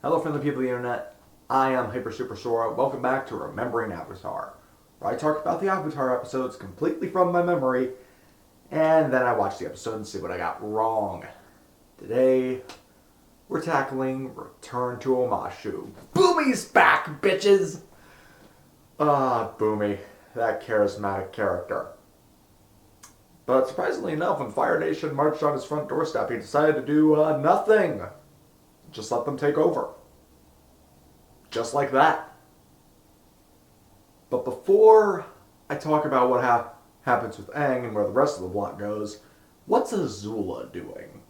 Hello from the people of the internet. I am Hyper Super Sora. Welcome back to Remembering Avatar, where I talk about the Avatar episodes completely from my memory, and then I watch the episode and see what I got wrong. Today, we're tackling Return to Omashu. Bumi's back, bitches! Bumi, that charismatic character. But surprisingly enough, when Fire Nation marched on his front doorstep, he decided to do nothing. Just let them take over. Just like that. But before I talk about what happens with Aang and where the rest of the plot goes, what's Azula doing?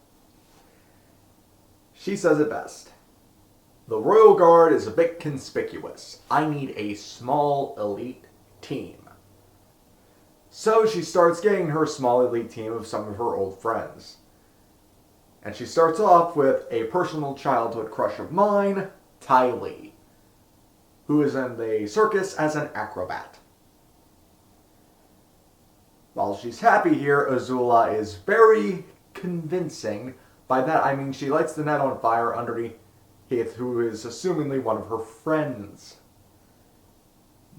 She says it best. The Royal Guard is a bit conspicuous. I need a small elite team. So she starts getting her small elite team of some of her old friends. And she starts off with a personal childhood crush of mine, Ty Lee, who is in the circus as an acrobat. While she's happy here, Azula is very convincing. By that I mean she lights the net on fire underneath who is assumingly one of her friends.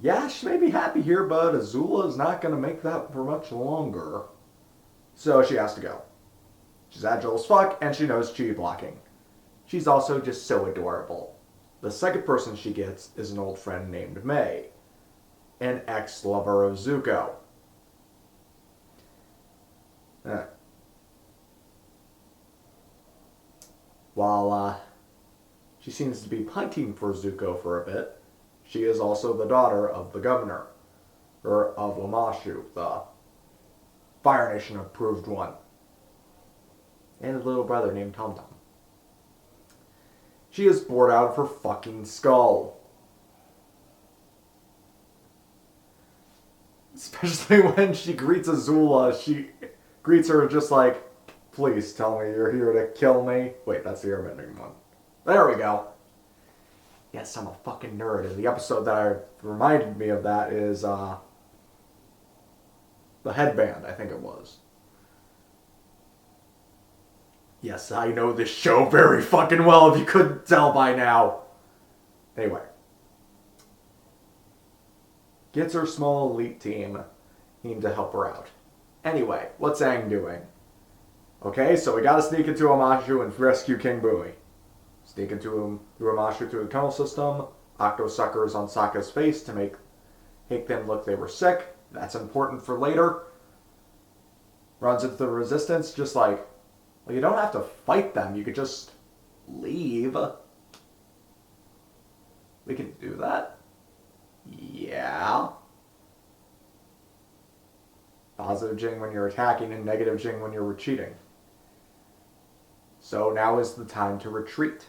Yeah, she may be happy here, but Azula is not going to make that for much longer. So she has to go. She's agile as fuck, and she knows chi blocking. She's also just so adorable. The second person she gets is an old friend named May, an ex-lover of Zuko. While she seems to be hunting for Zuko for a bit, she is also the daughter of the governor, or of Omashu, the Fire Nation approved one, and a little brother named Tom Tom. She is bored out of her fucking skull. Especially when she greets Azula, she greets her just like, please tell me you're here to kill me. Wait, that's the airbending one. There we go. Yes, I'm a fucking nerd. And the episode that reminded me of that is the headband, I think it was. Yes, I know this show very fucking well if you couldn't tell by now. Anyway. Gets her small elite team to help her out. Anyway, what's Aang doing? Okay, so we gotta sneak into Omashu and rescue King Bumi. Sneak into him through Omashu through the tunnel system. Octo suckers on Sokka's face to make them look they were sick. That's important for later. Runs into the resistance, just like, well, you don't have to fight them. You could just leave. We can do that. Yeah. Positive Jing when you're attacking and negative Jing when you're retreating. So now is the time to retreat.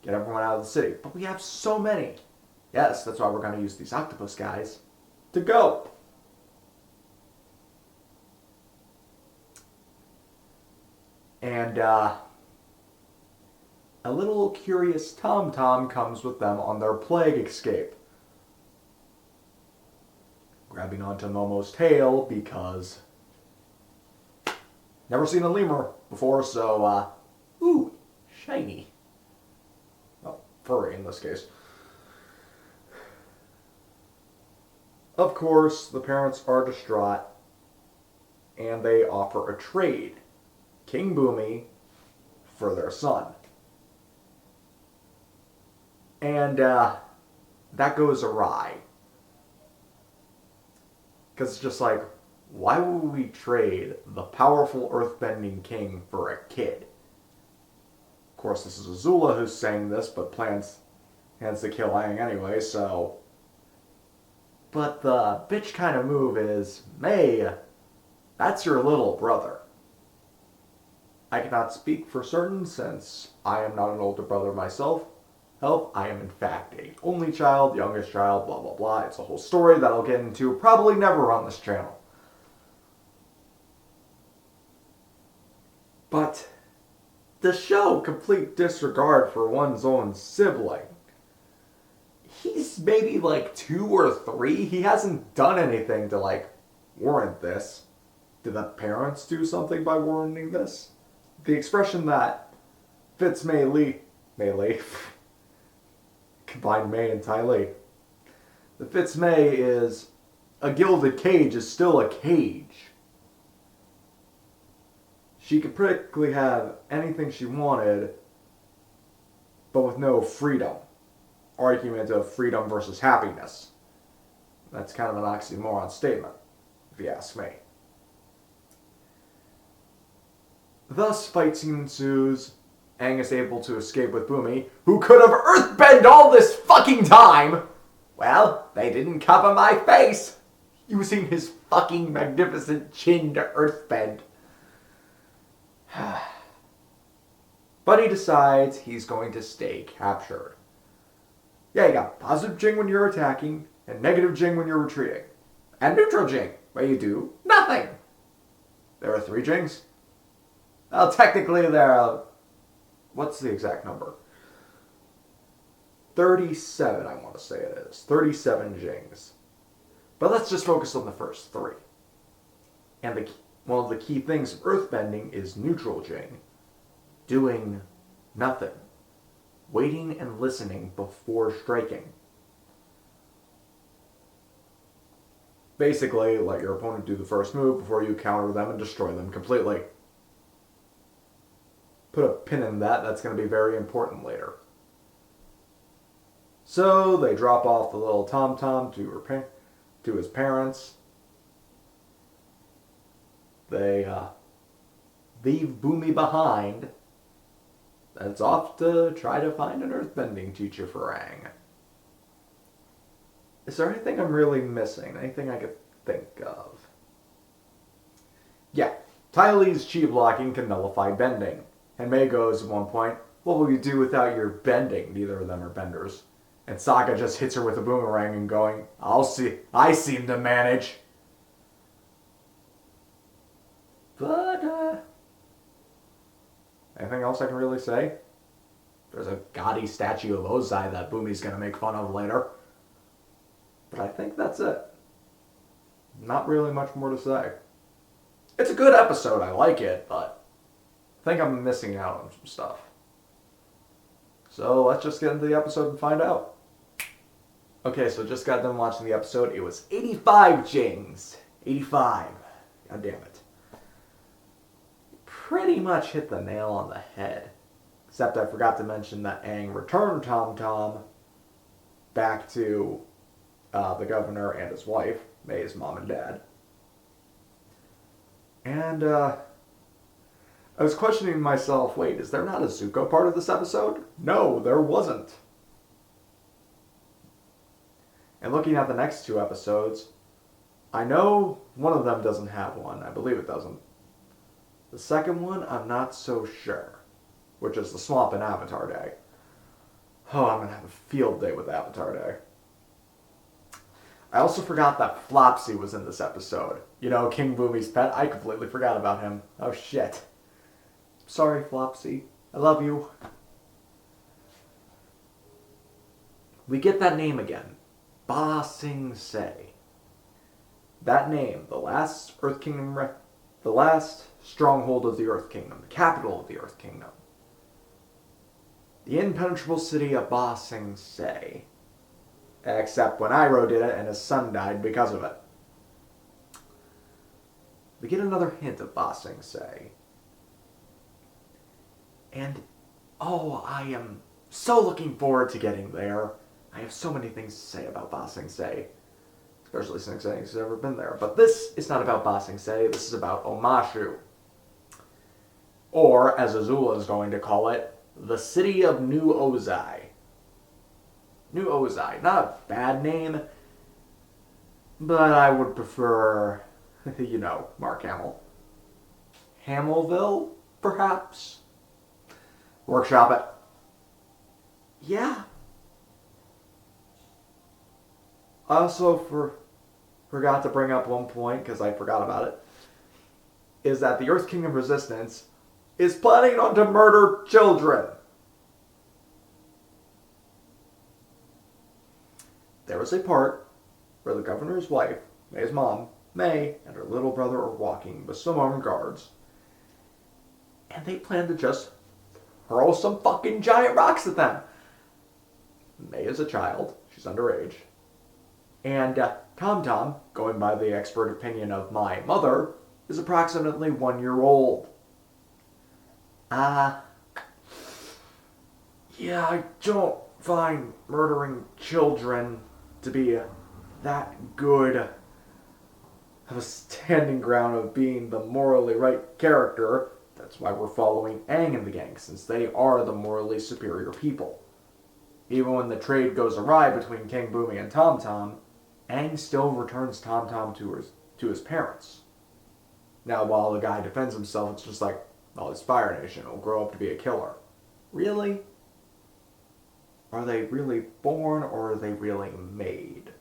Get everyone out of the city. But we have so many. Yes, that's why we're going to use these octopus guys to go. And a little curious Tom Tom comes with them on their plague escape. Grabbing onto Momo's tail because never seen a lemur before, so ooh, shiny. Well, furry in this case. Of course, the parents are distraught and they offer a trade. King Bumi for their son. And that goes awry. Because it's just like, why would we trade the powerful earthbending king for a kid? Of course, this is Azula who's saying this, but plans to kill Aang anyway, so... But the bitch kind of move is, May, that's your little brother. I cannot speak for certain since I am not an older brother myself. Hell, I am in fact a only child, youngest child, blah blah blah. It's a whole story that I'll get into probably never on this channel. But the show complete disregard for one's own sibling. He's maybe like 2 or 3. He hasn't done anything to like warrant this. Did the parents do something by warranting this? The expression that fits Mei Li combine May and Ty Lee. The Fitz May is a gilded cage is still a cage. She could practically have anything she wanted, but with no freedom. Argument of freedom versus happiness. That's kind of an oxymoron statement, if you ask me. Thus, fight scene ensues. Aang is able to escape with Bumi, who could have earthbent all this fucking time. Well, they didn't cover my face, using his fucking magnificent chin to earthbend. But he decides he's going to stay captured. Yeah, you got positive Jing when you're attacking, and negative Jing when you're retreating. And neutral Jing, where you do nothing. There are 3 Jings. Well, technically there are... What's the exact number? 37, I want to say it is. 37 Jings. But let's just focus on the first 3. And one of the key things of earthbending is neutral Jing. Doing nothing. Waiting and listening before striking. Basically, let your opponent do the first move before you counter them and destroy them completely. Put a pin in that, that's going to be very important later. So, they drop off the little tom-tom to his parents. They leave Bumi behind. That's off to try to find an earthbending teacher for Aang. Is there anything I'm really missing? Anything I could think of? Yeah, Ty Lee's chi blocking can nullify bending. And May goes at one point, what will you do without your bending? Neither of them are benders. And Sokka just hits her with a boomerang and going, I'll see, I seem to manage. But, anything else I can really say? There's a gaudy statue of Ozai that Bumi's gonna make fun of later. But I think that's it. Not really much more to say. It's a good episode, I like it, but I think I'm missing out on some stuff. So let's just get into the episode and find out. Okay, so just got done watching the episode. It was 85 Jings. 85. God damn it. Pretty much hit the nail on the head. Except I forgot to mention that Aang returned Tom Tom back to the governor and his wife, May's mom and dad. And I was questioning myself, wait, is there not a Zuko part of this episode? No, there wasn't. And looking at the next 2 episodes, I know one of them doesn't have one. I believe it doesn't. The second one, I'm not so sure. Which is the swamp in Avatar Day. Oh, I'm going to have a field day with Avatar Day. I also forgot that Flopsy was in this episode. You know, King Bumi's pet. I completely forgot about him. Oh, shit. Sorry, Flopsy. I love you. We get that name again. Ba Sing Se. That name, the last Earth Kingdom, the last stronghold of the Earth Kingdom, the capital of the Earth Kingdom. The impenetrable city of Ba Sing Se. Except when Iroh did it and his son died because of it. We get another hint of Ba Sing Se. And, oh, I am so looking forward to getting there. I have so many things to say about Ba Sing Se. Especially since Aang's never been there. But this is not about Ba Sing Se, this is about Omashu. Or, as Azula is going to call it, the City of New Ozai. New Ozai. Not a bad name, but I would prefer, you know, Mark Hamill. Hamillville, perhaps? Workshop it. Yeah. I also forgot to bring up one point, because I forgot about it, is that the Earth Kingdom Resistance is planning on to murder children. There was a part where the governor's wife, May's mom, May, and her little brother are walking with some armed guards. And they plan to just hurl some fucking giant rocks at them. May is a child. She's underage. And Tom Tom, going by the expert opinion of my mother, is approximately 1 year old. Yeah, I don't find murdering children to be that good of a standing ground of being the morally right character. That's why we're following Aang and the gang, since they are the morally superior people. Even when the trade goes awry between King Bumi and Tom Tom, Aang still returns Tom Tom to his parents. Now, while the guy defends himself, it's just like, well, his Fire Nation will grow up to be a killer. Really? Are they really born, or are they really made?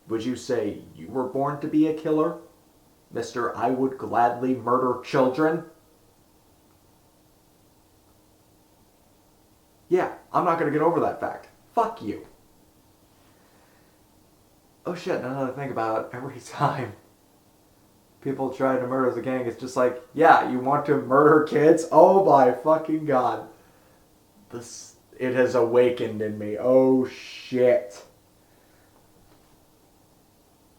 Would you say you were born to be a killer? Mr. I would gladly murder children? Yeah, I'm not going to get over that fact. Fuck you. Oh shit, now that I think about it, every time people try to murder the gang, it's just like, yeah, you want to murder kids? Oh my fucking god. It has awakened in me. Oh shit.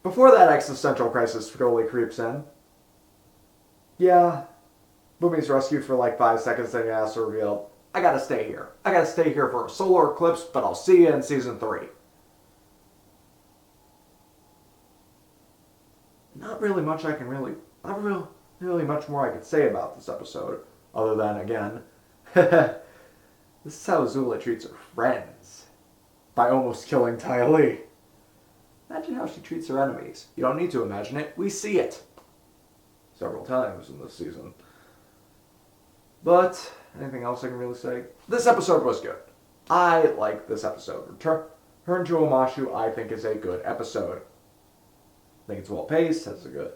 Before that existential crisis fully creeps in, yeah, Bumi's rescued for like 5 seconds, then he has to reveal, I gotta stay here. I gotta stay here for a solar eclipse, but I'll see you in season 3. Not really much more I could say about this episode, other than, again, this is how Azula treats her friends, by almost killing Ty Lee. Imagine how she treats her enemies. You don't need to imagine it, we see it. Several times in this season. But, anything else I can really say? This episode was good. I like this episode. Return to Omashu, I think, is a good episode. I think it's well paced, has a good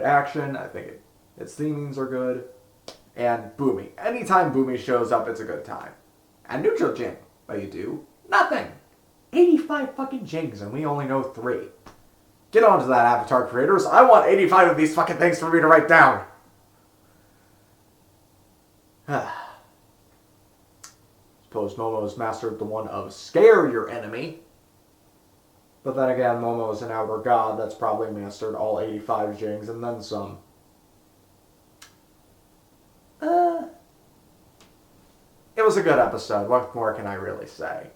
action. I think its themings are good. And Bumi. Anytime Bumi shows up, it's a good time. And Neutral Jing. What do you do? Nothing. 85 fucking Jings, and we only know 3. Get on to that, Avatar creators. I want 85 of these fucking things for me to write down. Suppose Momo's mastered the one of scare your enemy. But then again, Momo is an outer god that's probably mastered all 85 Jings and then some. It was a good episode. What more can I really say?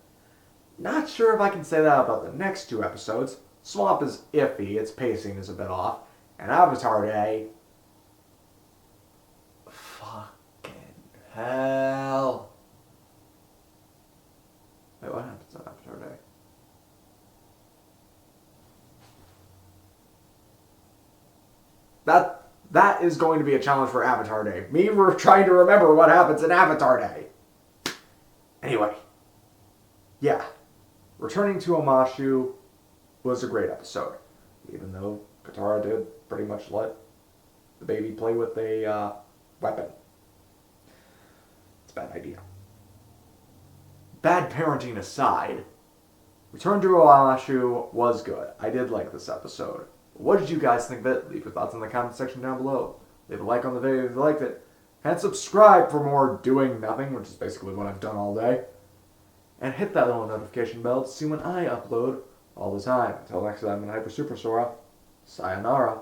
Not sure if I can say that about the next 2 episodes. Swamp is iffy. Its pacing is a bit off. And Avatar Day... fucking hell. Wait, what happens on Avatar Day? That is going to be a challenge for Avatar Day. Me trying to remember what happens in Avatar Day. Anyway. Yeah. Returning to Omashu was a great episode. Even though Katara did pretty much let the baby play with a weapon. It's a bad idea. Bad parenting aside, Return to Omashu was good. I did like this episode. What did you guys think of it? Leave your thoughts in the comment section down below. Leave a like on the video if you liked it. And subscribe for more doing nothing, which is basically what I've done all day. And hit that little notification bell to see when I upload all the time. Until next time, in Hyper Super Sora, sayonara.